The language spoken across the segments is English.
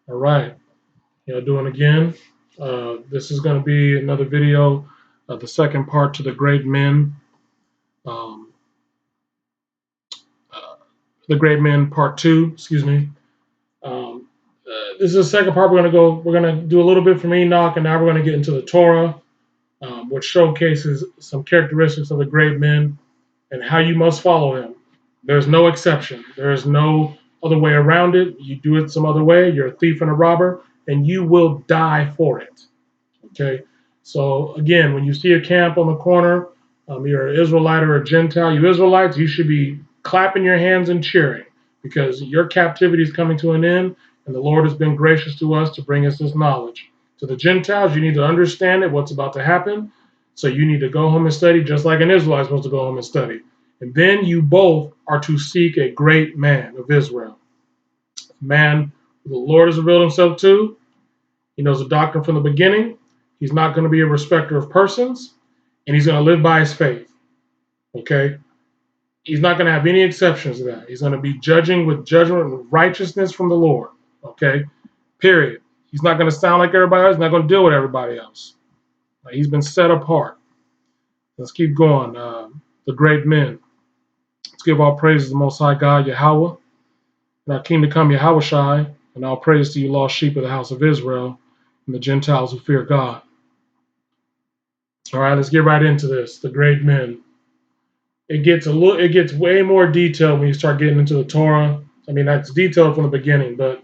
All right, doing again. This is going to be another video, the second part to the great men, um, uh, the great men part two. Excuse me. This is the second part. We're going to do a little bit from Enoch, and now we're going to get into the Torah, which showcases some characteristics of the great men and how you must follow him. There's no exception. There is no other way around it. You do it some other way, you're a thief and a robber, and you will die for it. Okay, so again, when you see a camp on the corner, you're an Israelite or a Gentile. You Israelites, you should be clapping your hands and cheering because your captivity is coming to an end, and the Lord has been gracious to us to bring us this knowledge. To the Gentiles, you need to understand it, what's about to happen. So you need to go home and study, just like an Israelite is supposed to go home and study. And then you both are to seek a great man of Israel, a man who the Lord has revealed himself to. He knows the doctrine from the beginning. He's not going to be a respecter of persons, and he's going to live by his faith. Okay? He's not going to have any exceptions to that. He's going to be judging with judgment and righteousness from the Lord. Okay? Period. He's not going to sound like everybody else. He's not going to deal with everybody else. He's been set apart. Let's keep going. The great men. Let's give all praise to the Most High God, Yahweh, and our King to come, Yahweh Shai, and all praise to you, lost sheep of the house of Israel, and the Gentiles who fear God. All right, let's get right into this. The great men. It gets way more detailed when you start getting into the Torah. I mean, that's detailed from the beginning, but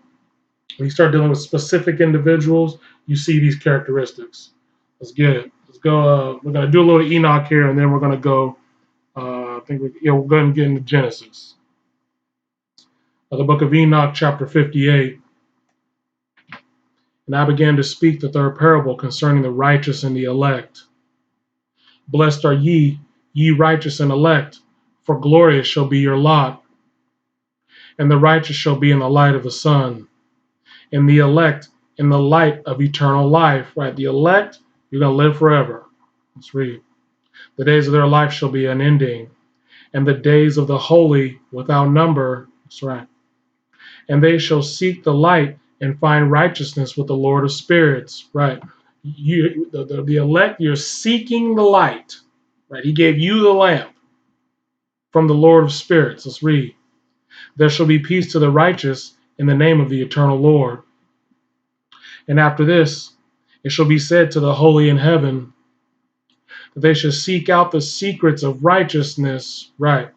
when you start dealing with specific individuals, you see these characteristics. Let's get it. Let's go. We're going to do a little Enoch here, and then we're going to go. We're going to get into Genesis. The book of Enoch, chapter 58. And I began to speak the third parable concerning the righteous and the elect. Blessed are ye, ye righteous and elect, for glorious shall be your lot. And the righteous shall be in the light of the sun, and the elect in the light of eternal life. Right? The elect, you're going to live forever. Let's read. The days of their life shall be unending, and the days of the holy without number. That's right. And they shall seek the light and find righteousness with the Lord of spirits. Right. The elect, you're seeking the light. Right. He gave you the lamp from the Lord of spirits. Let's read. There shall be peace to the righteous in the name of the eternal Lord. And after this, it shall be said to the holy in heaven that they should seek out the secrets of righteousness. Right.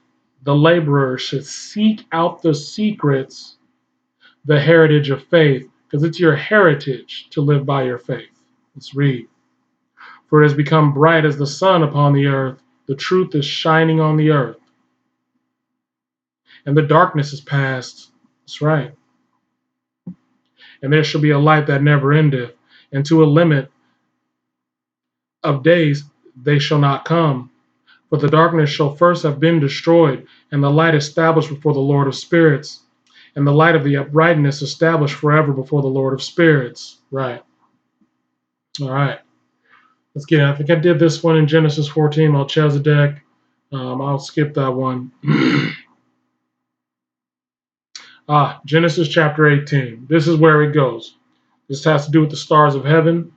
The laborer should seek out the secrets, the heritage of faith, because it's your heritage to live by your faith. Let's read. For it has become bright as the sun upon the earth. The truth is shining on the earth. And the darkness is past. That's right. And there shall be a light that never endeth, and to a limit of days they shall not come. But the darkness shall first have been destroyed, and the light established before the Lord of spirits, and the light of the uprightness established forever before the Lord of spirits. Right. All right. Let's get it. I think I did this one in Genesis 14, Melchizedek. I'll skip that one. Genesis chapter 18. This is where it goes. This has to do with the stars of heaven.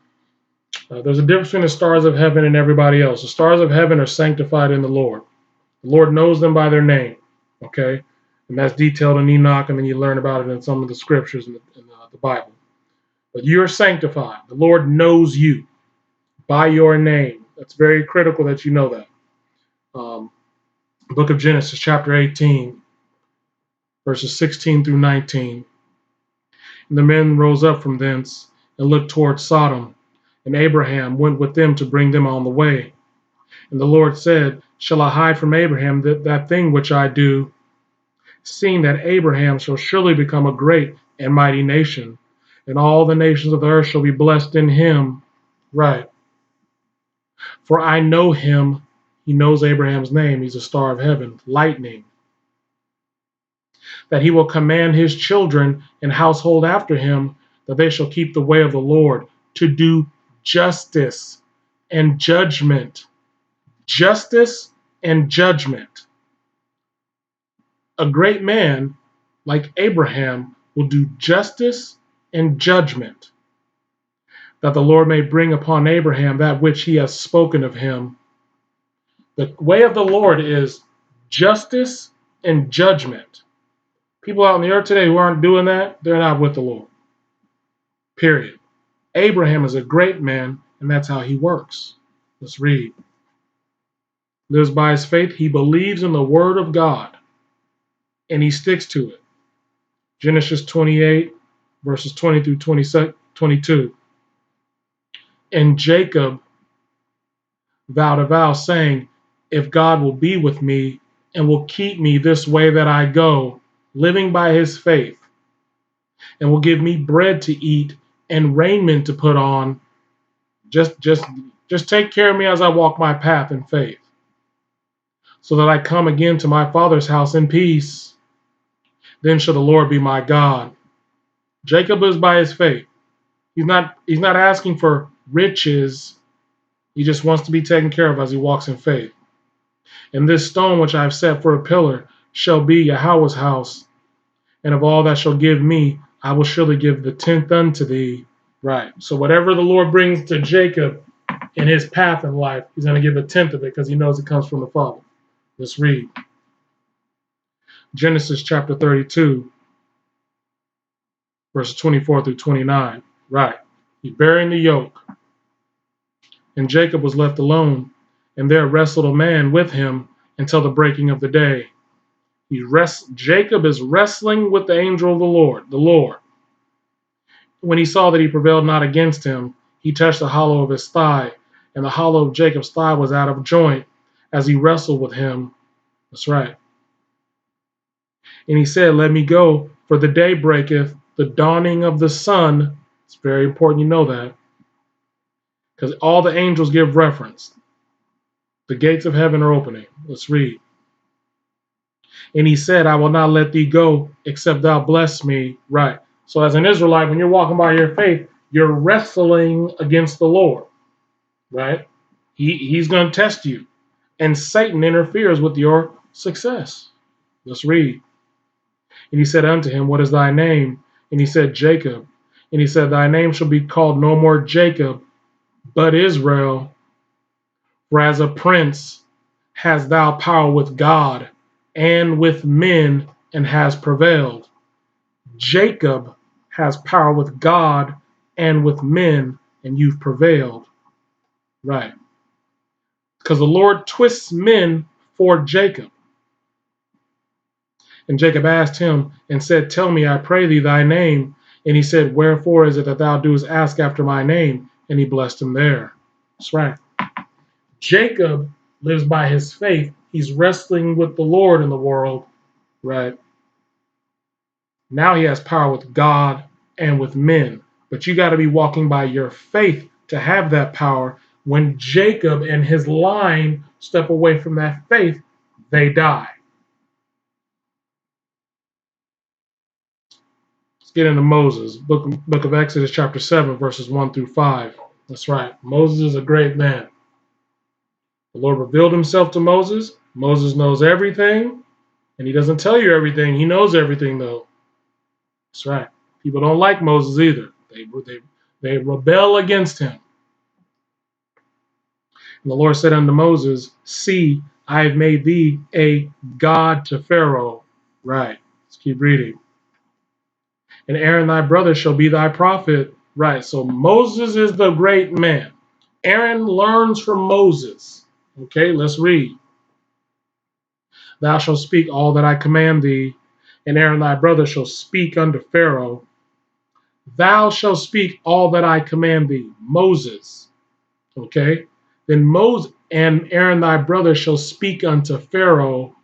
There's a difference between the stars of heaven and everybody else. The stars of heaven are sanctified in the Lord. The Lord knows them by their name. Okay? And that's detailed in Enoch, and then you learn about it in some of the scriptures in the Bible. But you're sanctified. The Lord knows you by your name. That's very critical that you know that. Book of Genesis, chapter 18, verses 16 through 19. And the men rose up from thence and looked toward Sodom, and Abraham went with them to bring them on the way. And the Lord said, Shall I hide from Abraham that thing which I do, seeing that Abraham shall surely become a great and mighty nation, and all the nations of the earth shall be blessed in him. Right. For I know him. He knows Abraham's name. He's a star of heaven, lightning. That he will command his children and household after him, that they shall keep the way of the Lord, to do justice and judgment. Justice and judgment. A great man like Abraham will do justice and judgment, that the Lord may bring upon Abraham that which he has spoken of him. The way of the Lord is justice and judgment. People out on the earth today who aren't doing that, they're not with the Lord. Period. Abraham is a great man, and that's how he works. Let's read. Lives by his faith. He believes in the word of God, and he sticks to it. Genesis 28, verses 20 through 22. And Jacob vowed a vow, saying, if God will be with me and will keep me this way that I go, living by his faith, and will give me bread to eat and raiment to put on, just take care of me as I walk my path in faith, so that I come again to my father's house in peace. Then shall the Lord be my God. Jacob is by his faith. He's not asking for riches. He just wants to be taken care of as he walks in faith. And this stone which I have set for a pillar shall be Yahweh's house, and of all that shall give me, I will surely give the tenth unto thee. Right. So whatever the Lord brings to Jacob in his path in life, he's going to give a tenth of it because he knows it comes from the Father. Let's read. Genesis chapter 32, verses 24 through 29. Right. He's bearing the yoke. And Jacob was left alone, and there wrestled a man with him until the breaking of the day. Jacob is wrestling with the angel of the Lord. When he saw that he prevailed not against him, he touched the hollow of his thigh, and the hollow of Jacob's thigh was out of joint as he wrestled with him. That's right. And he said, let me go, for the day breaketh, the dawning of the sun. It's very important you know that, because all the angels give reference. The gates of heaven are opening. Let's read. And he said, I will not let thee go, except thou bless me. Right. So as an Israelite, when you're walking by your faith, you're wrestling against the Lord. Right? He's going to test you. And Satan interferes with your success. Let's read. And he said unto him, what is thy name? And he said, Jacob. And he said, thy name shall be called no more Jacob, but Israel. For as a prince hast thou power with God and with men, and has prevailed. Jacob has power with God and with men, and you've prevailed. Right. Because the Lord twists men for Jacob. And Jacob asked him and said, tell me, I pray thee, thy name. And he said, wherefore is it that thou doest ask after my name? And he blessed him there. That's right. Jacob lives by his faith. He's wrestling with the Lord in the world. Right. Now he has power with God and with men. But you got to be walking by your faith to have that power. When Jacob and his line step away from that faith, they die. Let's get into Moses. Book of Exodus chapter 7, verses 1 through 5. That's right. Moses is a great man. The Lord revealed himself to Moses. Moses knows everything, and he doesn't tell you everything. He knows everything, though. That's right. People don't like Moses either. They rebel against him. And the Lord said unto Moses, see, I have made thee a God to Pharaoh. Right. Let's keep reading. And Aaron thy brother shall be thy prophet. Right. So Moses is the great man. Aaron learns from Moses. Okay, let's read. Thou shalt speak all that I command thee, and Aaron thy brother shall speak unto Pharaoh. Thou shalt speak all that I command thee. Moses. Okay. Then Moses and Aaron thy brother shall speak unto Pharaoh.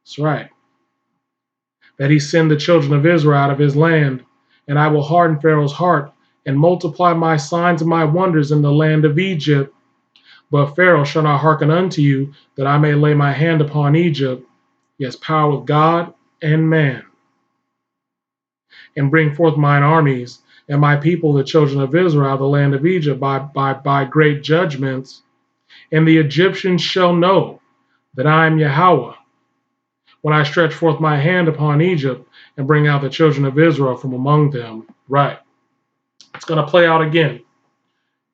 That's right. That he send the children of Israel out of his land, and I will harden Pharaoh's heart, and multiply my signs and my wonders in the land of Egypt. But Pharaoh shall not hearken unto you, that I may lay my hand upon Egypt. He has power with God and man. And bring forth mine armies, and my people, the children of Israel, out of the land of Egypt, by great judgments. And the Egyptians shall know that I am Yahweh, when I stretch forth my hand upon Egypt, and bring out the children of Israel from among them. Right. It's going to play out again.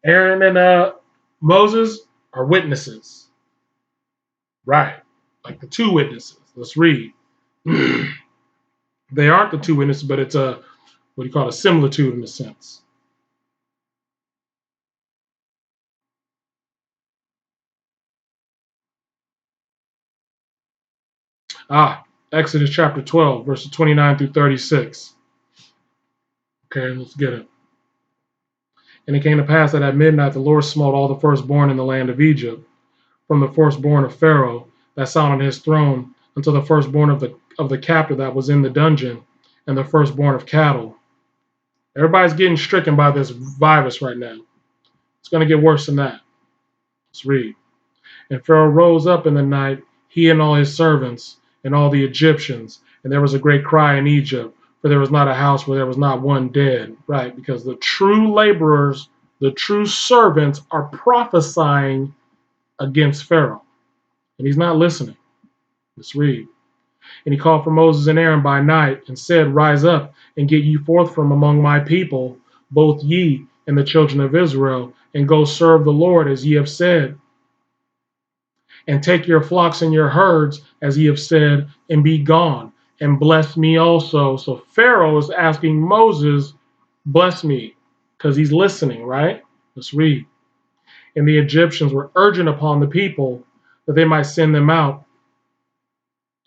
Aaron and Moses are witnesses. Right. Like the two witnesses. Let's read. They aren't the two witnesses, but it's a, what do you call it, a similitude in a sense. Exodus chapter 12, verses 29 through 36. Okay, let's get it. And it came to pass that at midnight the Lord smote all the firstborn in the land of Egypt, from the firstborn of Pharaoh that sat on his throne, until the firstborn of the captive that was in the dungeon, and the firstborn of cattle. Everybody's getting stricken by this virus right now. It's going to get worse than that. Let's read. And Pharaoh rose up in the night, he and all his servants, and all the Egyptians, and there was a great cry in Egypt, for there was not a house where there was not one dead. Right, because the true laborers, the true servants are prophesying against Pharaoh, and he's not listening. Let's read. And he called for Moses and Aaron by night, and said, Rise up, and get ye forth from among my people, both ye and the children of Israel, and go serve the Lord as ye have said. And take your flocks and your herds, as ye have said, and be gone, and bless me also. So Pharaoh is asking Moses, bless me, because he's listening, right? Let's read. And the Egyptians were urgent upon the people that they might send them out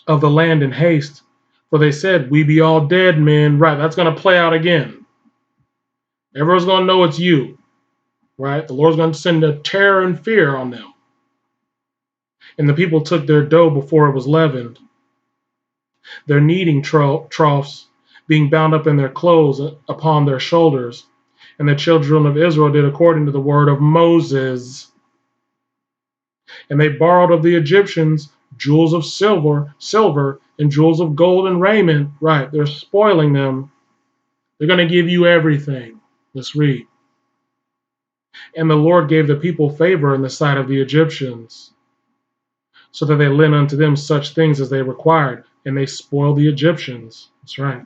of the land in haste. For they said, we be all dead men. Right, that's going to play out again. Everyone's going to know it's you, right? The Lord's going to send a terror and fear on them. And the people took their dough before it was leavened, their kneading troughs being bound up in their clothes upon their shoulders. And the children of Israel did according to the word of Moses. And they borrowed of the Egyptians jewels of silver, and jewels of gold and raiment. Right, they're spoiling them. They're going to give you everything. Let's read. And the Lord gave the people favor in the sight of the Egyptians, so that they lent unto them such things as they required, and they spoiled the Egyptians. That's right.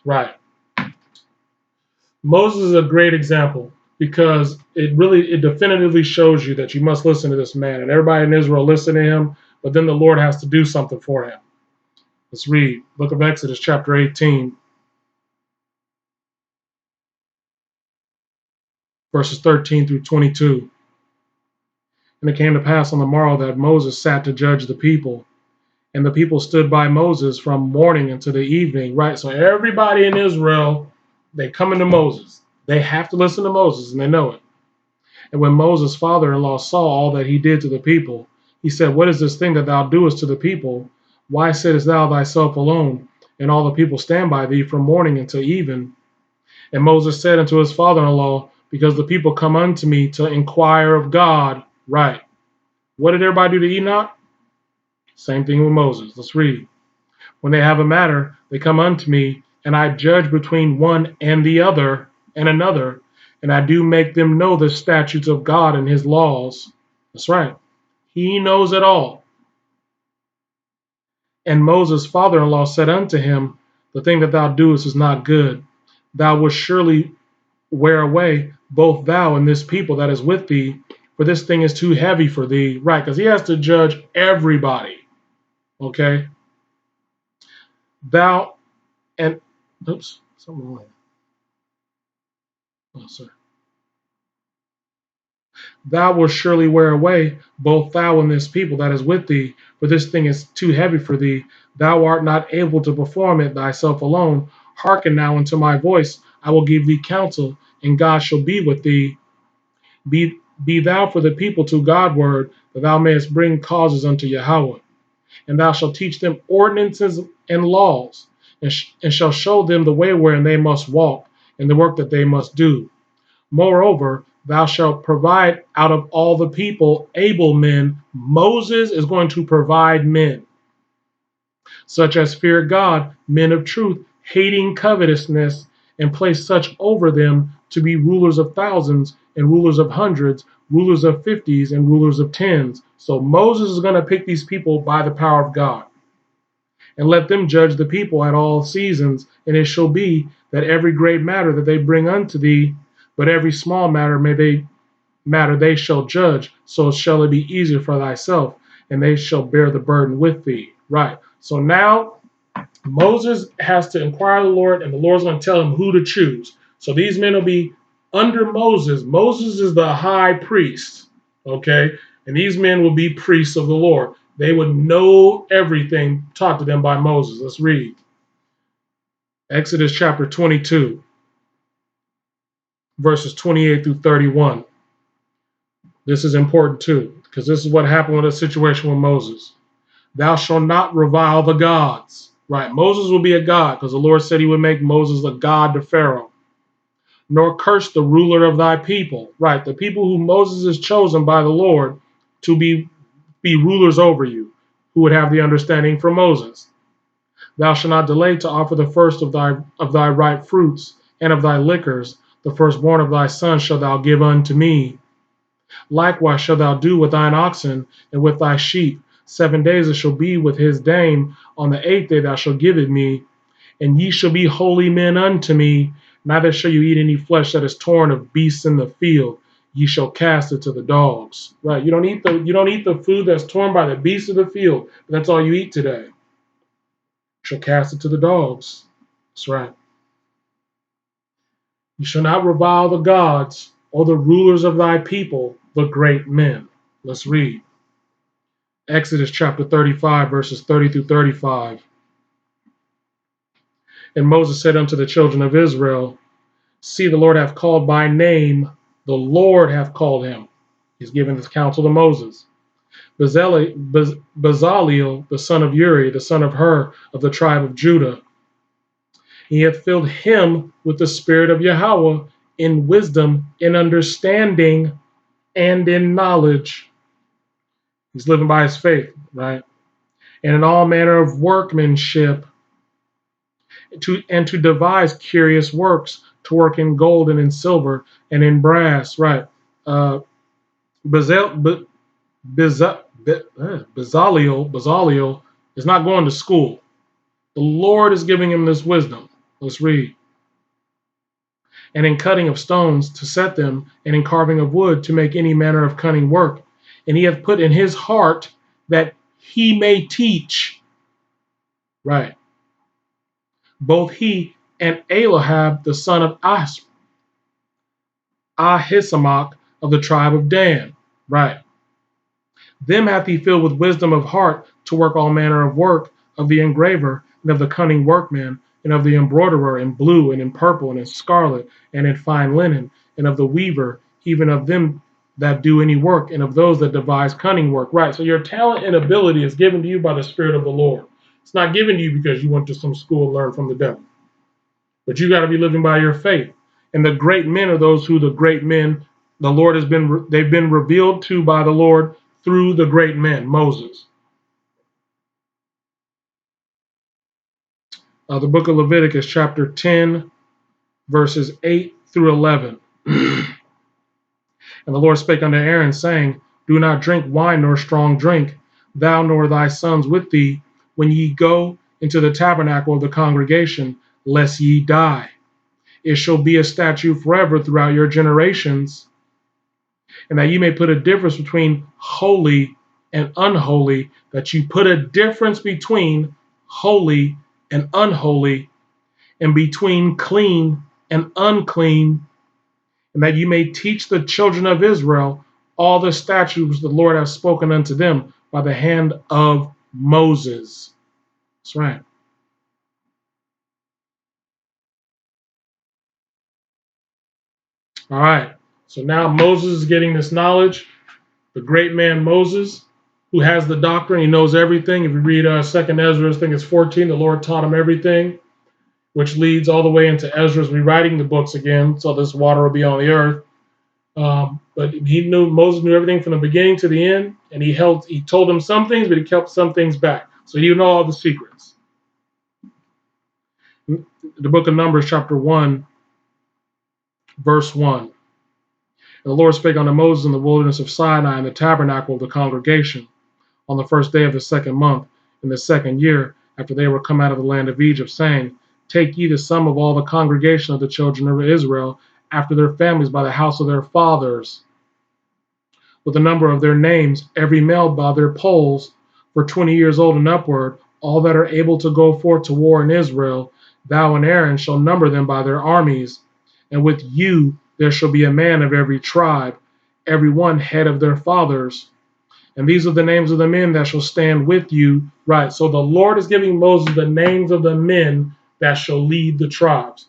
Right. Moses is a great example because it definitively shows you that you must listen to this man, and everybody in Israel listened to him, but then the Lord has to do something for him. Let's read. Book of Exodus, chapter 18, verses 13 through 22. And it came to pass on the morrow that Moses sat to judge the people. And the people stood by Moses from morning until the evening. Right, so everybody in Israel, they come into Moses. They have to listen to Moses, and they know it. And when Moses' father-in-law saw all that he did to the people, he said, What is this thing that thou doest to the people? Why sittest thou thyself alone, and all the people stand by thee from morning until even? And Moses said unto his father-in-law, Because the people come unto me to inquire of God. Right. What did everybody do to Enoch? Same thing with Moses. Let's read. When they have a matter, they come unto me, and I judge between one and the other and another, and I do make them know the statutes of God and his laws. That's right. He knows it all. And Moses' father-in-law said unto him, The thing that thou doest is not good. Thou wilt surely wear away both thou and this people that is with thee, for this thing is too heavy for thee. Right, because he has to judge everybody. Okay? Thou and oops, something wrong. Oh, sorry. Thou wilt surely wear away both thou and this people that is with thee, for this thing is too heavy for thee. Thou art not able to perform it thyself alone. Hearken now unto my voice. I will give thee counsel, and God shall be with thee. Be thou for the people to Godward, that thou mayest bring causes unto Yahweh. And thou shalt teach them ordinances and laws, and shall show them the way wherein they must walk, and the work that they must do. Moreover, thou shalt provide out of all the people able men. Moses is going to provide men, such as fear God, men of truth, hating covetousness, and place such over them to be rulers of thousands, and rulers of hundreds, rulers of fifties, and rulers of tens. So Moses is going to pick these people by the power of God. and let them judge the people at all seasons. And it shall be that every great matter that they bring unto thee, but every small matter they shall judge, so shall it be easier for thyself, and they shall bear the burden with thee. Right. So now Moses has to inquire of the Lord, and the Lord's going to tell him who to choose. So these men will be under Moses. Moses is the high priest, okay? And these men will be priests of the Lord. They would know everything taught to them by Moses. Let's read. Exodus chapter 22, verses 28 through 31. This is important too, because this is what happened with a situation with Moses. Thou shalt not revile the gods. Right, Moses will be a god, because the Lord said he would make Moses a god to Pharaoh. Nor curse the ruler of thy people. Right, the people who Moses is chosen by the Lord to be rulers over you, who would have the understanding from Moses. Thou shalt not delay to offer the first of thy ripe fruits, and of thy liquors, the firstborn of thy sons shalt thou give unto me. Likewise shalt thou do with thine oxen and with thy sheep. 7 days it shall be with his dame. On the 8th day thou shalt give it me. And ye shall be holy men unto me. Neither shall you eat any flesh that is torn of beasts in the field. Ye shall cast it to the dogs. Right? You don't eat the food that's torn by the beasts of the field. But that's all you eat today. You shall cast it to the dogs. That's right. You shall not revile the gods or the rulers of thy people, the great men. Let's read. Exodus chapter 35, verses 30 through 35. And Moses said unto the children of Israel, see, the Lord hath called by name, the Lord hath called him. He's given this counsel to Moses. Bezaleel, the son of Uri, the son of Hur, of the tribe of Judah. He hath filled him with the spirit of Yahweh in wisdom, in understanding, and in knowledge. He's living by his faith, right? And in all manner of workmanship, to devise curious works, to work in gold and in silver and in brass, right? Bezaleel is not going to school. The Lord is giving him this wisdom. Let's read. And in cutting of stones to set them, and in carving of wood to make any manner of cunning work. And he hath put in his heart that he may teach. Right. Both he and Eliab, the son of Ahisamach of the tribe of Dan. Right. Them hath he filled with wisdom of heart to work all manner of work of the engraver and of the cunning workman and of the embroiderer in blue and in purple and in scarlet and in fine linen and of the weaver, even of them that do any work and of those that devise cunning work. Right. So your talent and ability is given to you by the Spirit of the Lord. It's not given to you because you went to some school and learned from the devil. But you got to be living by your faith. And the great men are those who the great men, the Lord they've been revealed to by the Lord through the great men, Moses. The book of Leviticus, chapter 10, verses 8 through 11. And the Lord spake unto Aaron, saying, do not drink wine nor strong drink, thou nor thy sons with thee, when ye go into the tabernacle of the congregation, lest ye die. It shall be a statute forever throughout your generations, and that ye may put a difference between holy and unholy, that you put a difference between holy and unholy, and between clean and unclean, and that you may teach the children of Israel all the statutes the Lord hath spoken unto them by the hand of Moses. That's right. All right. So now Moses is getting this knowledge. The great man Moses, who has the doctrine, he knows everything. If you read 2nd Ezra, I think it's 14, the Lord taught him everything, which leads all the way into Ezra's rewriting the books again, so this water will be on the earth. But Moses knew everything from the beginning to the end, and he told him some things, but he kept some things back. So he knew all the secrets. The book of Numbers, chapter 1, verse 1. And the Lord spake unto Moses in the wilderness of Sinai in the tabernacle of the congregation on the first day of the 2nd month in the 2nd year, after they were come out of the land of Egypt, saying, Take ye the sum of all the congregation of the children of Israel, after their families by the house of their fathers, with the number of their names, every male by their polls, for 20 years old and upward, all that are able to go forth to war in Israel. Thou and Aaron shall number them by their armies, and with you there shall be a man of every tribe, every one head of their fathers. And these are the names of the men that shall stand with you. Right, so the Lord is giving Moses the names of the men that shall lead the tribes.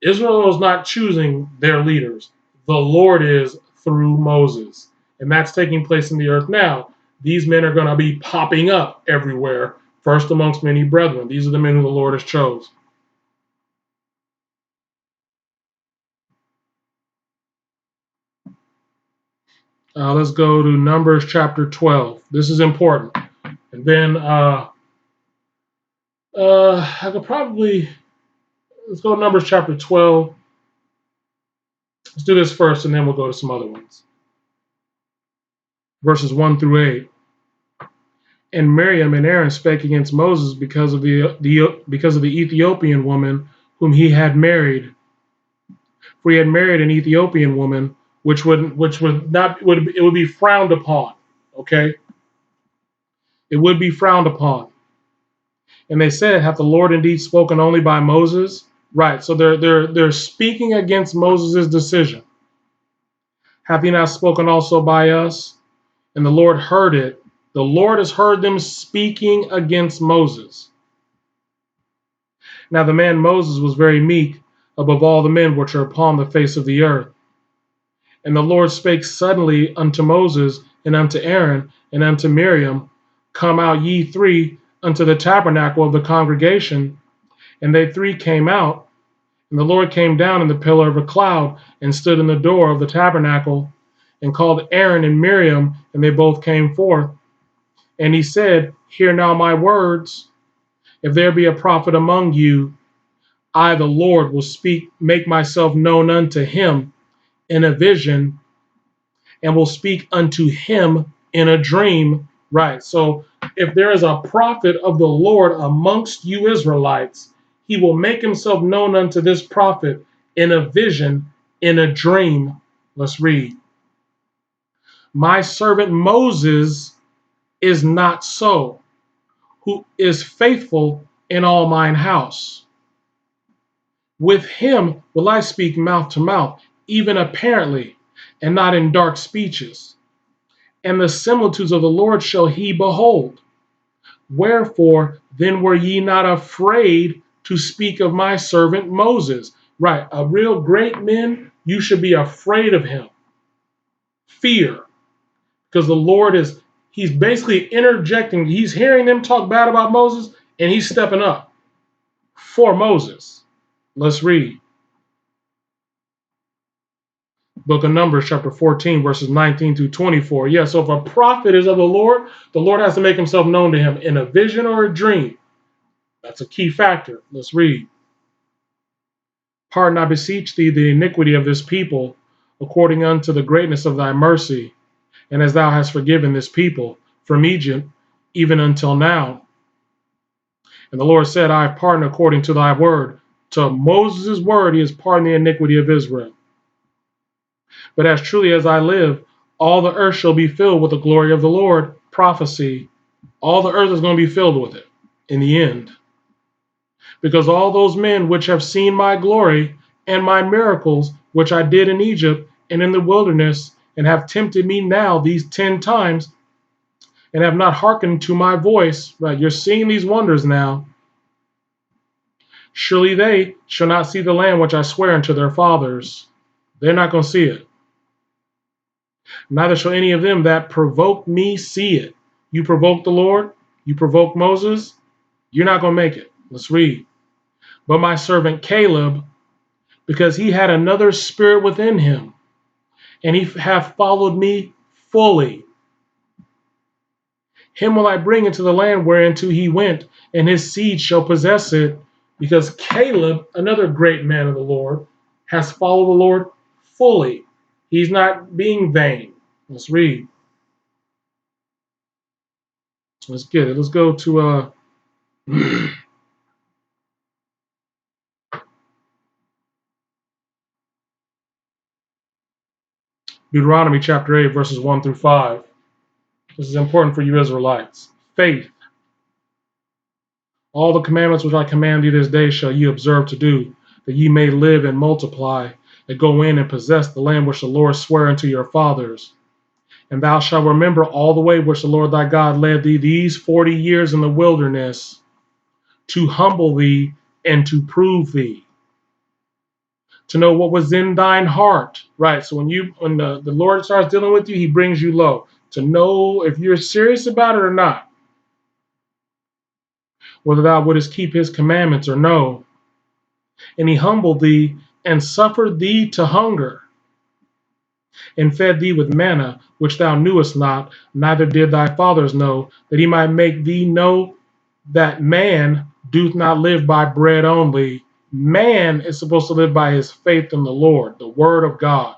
Israel is not choosing their leaders. The Lord is through Moses. And that's taking place in the earth now. These men are going to be popping up everywhere, first amongst many brethren. These are the men who the Lord has chose. Let's go to Numbers chapter 12. This is important. And then I could probably, let's go to Numbers chapter 12. Let's do this first, and then we'll go to some other ones. Verses 1 through 8. And Miriam and Aaron spake against Moses because of the Ethiopian woman whom he had married. For he had married an Ethiopian woman, which would be frowned upon. Okay, it would be frowned upon. And they said, Hath the Lord indeed spoken only by Moses? Right. So they're speaking against Moses' decision. Hath he not spoken also by us? And the Lord heard it. The Lord has heard them speaking against Moses. Now the man Moses was very meek above all the men which are upon the face of the earth. And the Lord spake suddenly unto Moses and unto Aaron and unto Miriam, Come out ye three unto the tabernacle of the congregation. And they three came out. And the Lord came down in the pillar of a cloud and stood in the door of the tabernacle and called Aaron and Miriam, and they both came forth. And he said, Hear now my words. If there be a prophet among you, I, the Lord, will make myself known unto him in a vision, and will speak unto him in a dream. Right. So if there is a prophet of the Lord amongst you Israelites, he will make himself known unto this prophet in a vision, in a dream. Let's read. My servant Moses is not so, who is faithful in all mine house. With him will I speak mouth to mouth, even apparently, and not in dark speeches. And the similitudes of the Lord shall he behold. Wherefore then were ye not afraid to speak of my servant Moses? Right, a real great man, you should be afraid of him. Fear. Because the Lord he's basically interjecting. He's hearing them talk bad about Moses, and he's stepping up for Moses. Let's read. Book of Numbers, chapter 14, verses 19 through 24. Yeah, so if a prophet is of the Lord has to make himself known to him in a vision or a dream. That's a key factor. Let's read. Pardon, I beseech thee, the iniquity of this people, according unto the greatness of thy mercy, and as thou hast forgiven this people from Egypt, even until now. And the Lord said, I have pardoned according to thy word. To Moses' word, he has pardoned the iniquity of Israel. But as truly as I live, all the earth shall be filled with the glory of the Lord. Prophecy. All the earth is going to be filled with it in the end. Because all those men which have seen my glory and my miracles, which I did in Egypt and in the wilderness, and have tempted me now these 10 times, and have not hearkened to my voice. Right, you're seeing these wonders now. Surely they shall not see the land which I swear unto their fathers. They're not going to see it. Neither shall any of them that provoke me see it. You provoke the Lord, you provoke Moses, you're not going to make it. Let's read. But my servant Caleb, because he had another spirit within him, and he hath followed me fully, him will I bring into the land whereinto he went, and his seed shall possess it, because Caleb, another great man of the Lord, has followed the Lord fully. He's not being vain. Let's read. Let's get it. Let's go to Deuteronomy chapter 8, verses 1 through 5. This is important for you Israelites. Faith. All the commandments which I command thee this day shall ye observe to do, that ye may live and multiply, and go in and possess the land which the Lord sware unto your fathers. And thou shalt remember all the way which the Lord thy God led thee these 40 years in the wilderness, to humble thee and to prove thee, to know what was in thine heart. Right. So when the Lord starts dealing with you, he brings you low to know if you're serious about it or not, whether thou wouldest keep his commandments or no. And he humbled thee and suffered thee to hunger, and fed thee with manna, which thou knewest not, neither did thy fathers know, that he might make thee know that man doth not live by bread only. Man is supposed to live by his faith in the Lord, the word of God.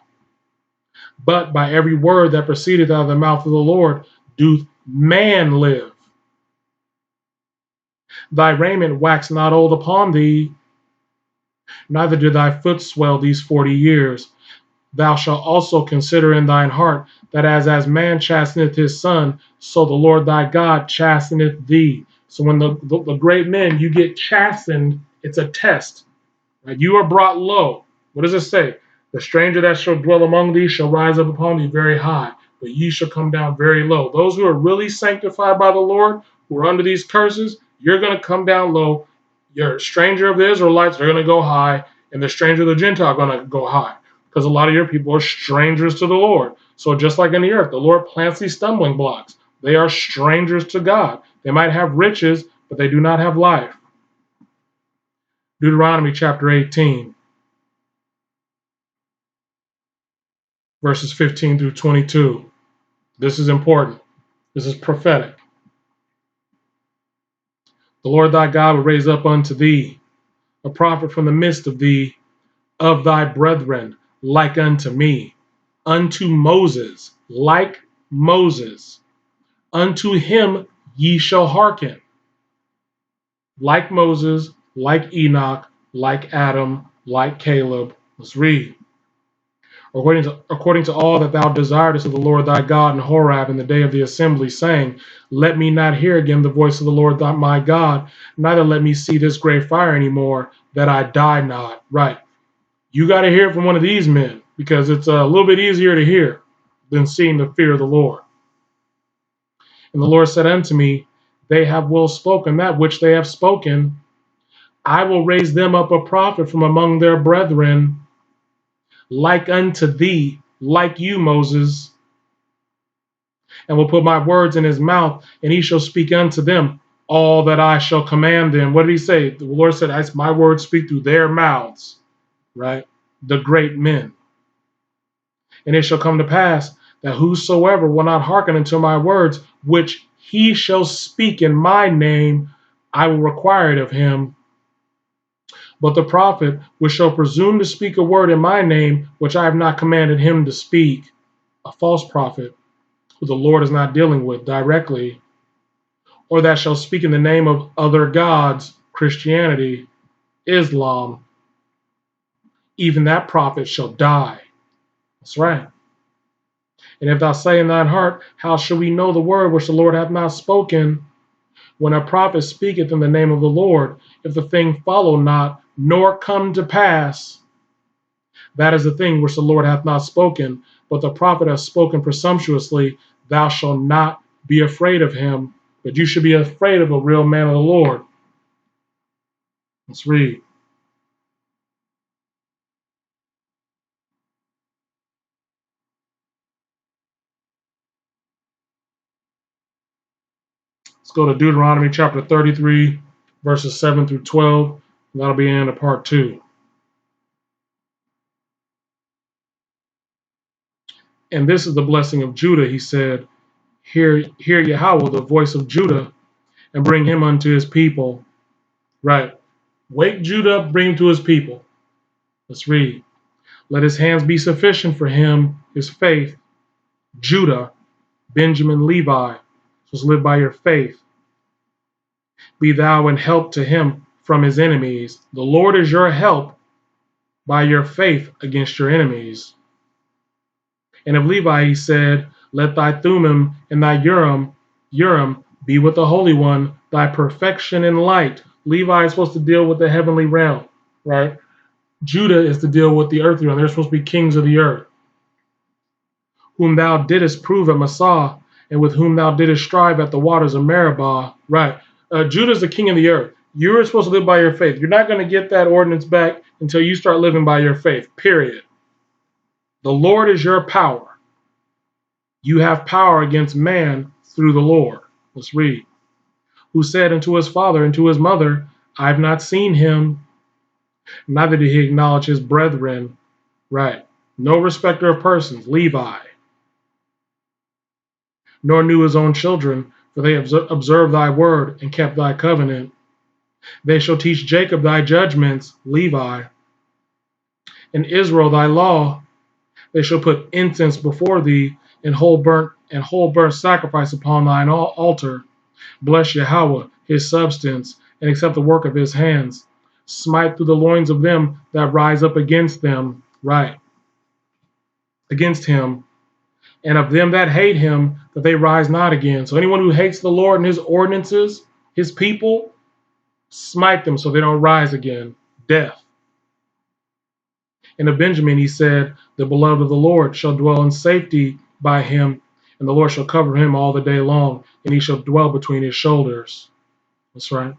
But by every word that proceedeth out of the mouth of the Lord doth man live. Thy raiment waxed not old upon thee, neither did thy foot swell these 40 years. Thou shalt also consider in thine heart that as man chasteneth his son, so the Lord thy God chasteneth thee. So when the great men, you get chastened, it's a test. Right? You are brought low. What does it say? The stranger that shall dwell among thee shall rise up upon thee very high, but ye shall come down very low. Those who are really sanctified by the Lord, who are under these curses, you're going to come down low. Your stranger of the Israelites, they're going to go high, and the stranger of the Gentile are going to go high. Because a lot of your people are strangers to the Lord. So just like in the earth, the Lord plants these stumbling blocks. They are strangers to God. They might have riches, but they do not have life. Deuteronomy chapter 18, verses 15 through 22. This is important. This is prophetic. The Lord thy God will raise up unto thee a prophet from the midst of thee, of thy brethren, like unto me, unto Moses, like Moses. Unto him ye shall hearken, like Moses, like Enoch, like Adam, like Caleb. Let's read. According to all that thou desiredest of the Lord thy God in Horeb in the day of the assembly, saying, let me not hear again the voice of the Lord my God, neither let me see this great fire anymore, that I die not. Right. You got to hear it from one of these men, because it's a little bit easier to hear than seeing the fear of the Lord. And the Lord said unto me, they have well spoken that which they have spoken. I will raise them up a prophet from among their brethren, like unto thee, like you, Moses, and will put my words in his mouth, and he shall speak unto them all that I shall command them. What did he say? The Lord said, my words speak through their mouths, right? The great men. And it shall come to pass that whosoever will not hearken unto my words, which he shall speak in my name, I will require it of him. But the prophet which shall presume to speak a word in my name, which I have not commanded him to speak, a false prophet, who the Lord is not dealing with directly, or that shall speak in the name of other gods, Christianity, Islam, even that prophet shall die. That's right. And if thou say in thine heart, how shall we know the word which the Lord hath not spoken? When a prophet speaketh in the name of the Lord, if the thing follow not, nor come to pass, that is the thing which the Lord hath not spoken, but the prophet hath spoken presumptuously, thou shalt not be afraid of him, but you should be afraid of a real man of the Lord. Let's read. Let's go to Deuteronomy chapter 33, verses 7 through 12. And that'll be in a part 2. And this is the blessing of Judah, he said. Hear Yahweh, the voice of Judah, and bring him unto his people. Right. Wake Judah up, bring him to his people. Let's read. Let his hands be sufficient for him, his faith, Judah, Benjamin, Levi. Just live by your faith. Be thou in help to him from his enemies. The Lord is your help by your faith against your enemies. And of Levi he said, let thy Thummim and thy Urim be with the Holy One, thy perfection and light. Levi is supposed to deal with the heavenly realm, right? Judah is to deal with the earthly realm. They're supposed to be kings of the earth. Whom thou didst prove at Massah, and with whom thou didst strive at the waters of Meribah. Right. Judah is the king of the earth. You're supposed to live by your faith. You're not going to get that ordinance back until you start living by your faith, period. The Lord is your power. You have power against man through the Lord. Let's read. Who said unto his father and to his mother, I have not seen him, neither did he acknowledge his brethren. Right. No respecter of persons, Levi. Nor knew his own children, for they observed thy word and kept thy covenant. They shall teach Jacob thy judgments, Levi, and Israel thy law. They shall put incense before thee, and whole burnt sacrifice upon thine altar. Bless Yahweh, his substance, and accept the work of his hands. Smite through the loins of them that rise up against them, right, against him, and of them that hate him, that they rise not again. So anyone who hates the Lord and his ordinances, his people, smite them so they don't rise again. Death. And of Benjamin he said, the beloved of the Lord shall dwell in safety by him, and the Lord shall cover him all the day long, and he shall dwell between his shoulders. That's right.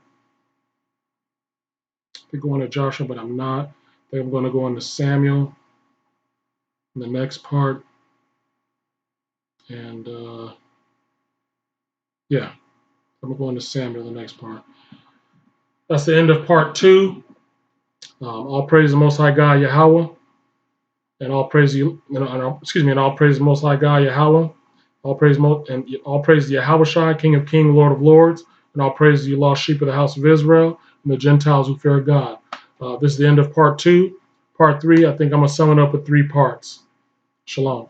I'm going to Joshua, but I'm not. I think I'm going to go into Samuel in the next part. And yeah, I'm going to Samuel in the next part. That's the end of part 2. All praise the Most High God Yahweh, and all praise and all praise the Most High God Yahweh, all praise the Yahweh Shai, King of Kings, Lord of Lords, and all praise the lost sheep of the house of Israel and the Gentiles who fear God. This is the end of part 2. Part 3, I think I'm gonna sum it up with 3 parts. Shalom.